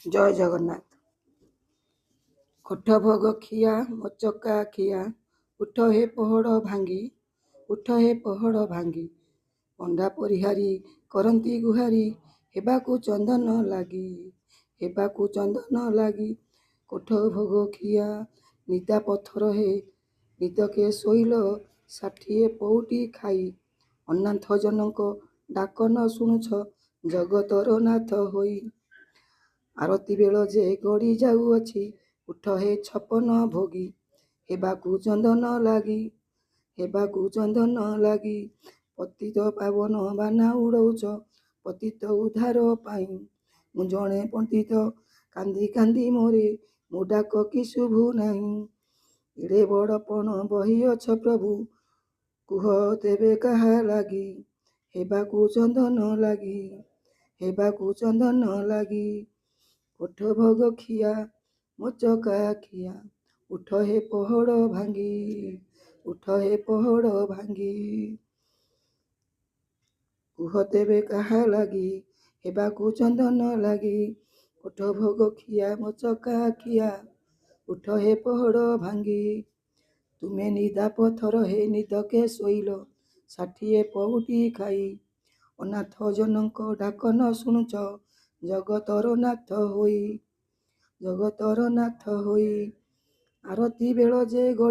ଜୟ ଜଗନ୍ନାଥ। କୋଠ ଭୋଗ ଖିଆ ମଚକା ଖିଆ, ଉଠ ହେ ପହଡ଼ ଭାଙ୍ଗି, ଉଠ ହେ ପହଡ଼ ଭାଙ୍ଗି। ପଣ୍ଡା ପରିହାରୀ କରନ୍ତି ଗୁହାରି, ହେବାକୁ ଚନ୍ଦନ ଲାଗି, ହେବାକୁ ଚନ୍ଦନ ଲାଗି। କୋଠ ଭୋଗ ଖିଆ ନିଦା ପଥର ହେ, ନିଦକେ ଶୋଇଲ 60 ପଉଟି ଖାଇ। ଅନାଥ ଜନକ ଡାକ ନ ଶୁଣୁଛ, ଜଗତର ନାଥ ହୋଇ। ଆରତି ବେଳ ଯେ ଗଡ଼ି ଯାଉଅଛି, ଉଠ ହେ 56 ଭୋଗୀ। ହେବାକୁ ଚନ୍ଦନ ଲାଗି, ହେବାକୁ ଚନ୍ଦନ ଲାଗି। ପତିତ ପାବନ ବାନା ଉଡ଼ଉଛ, ପତିତ ଉଦ୍ଧାର ପାଇଁ। ମୁଁ ଜଣେ ପଣ୍ଡିତ କାନ୍ଦି କାନ୍ଦି ମୋରେ, ମୋ ଡାକ କି ଶୁଭୁ ନାହିଁ। ଏଡ଼େ ବଡ଼ ପଣ ବହିଅଛ ପ୍ରଭୁ, କୁହ ତେବେ କାହା ଲାଗି। ହେବାକୁ ଚନ୍ଦନ ଲାଗି, ହେବାକୁ ଚନ୍ଦନ ଲାଗି। କୋଠ ଭୋଗ ଖିଆ ମଚକା ଖିଆ, ଉଠ ହେ ପହଡ଼ ଭାଙ୍ଗି, ଉଠ ହେ ପହଡ଼ ଭାଙ୍ଗି। କୁହ ତେବେ କାହା ଲାଗି, ହେବାକୁ ଚନ୍ଦନ ଲାଗି। କୋଠ ଭୋଗ ଖିଆ ମଚକା ଖିଆ, ଉଠ ହେ ପହଡ଼ ଭାଙ୍ଗି। ତୁମେ ନିଦା ପଥର ହେ ନିଦକେ ଶୋଇଲ 60 ପଉଟି ଖାଇ। ଅନାଥ ଜନକ ଡାକ ନ ଶୁଣୁଛ, ଜଗତର ନାଥ ହୋଇ, ଜଗତର ନାଥ ହୋଇ। ଆରତି ବେଳ ଯେ ଗଡ଼ି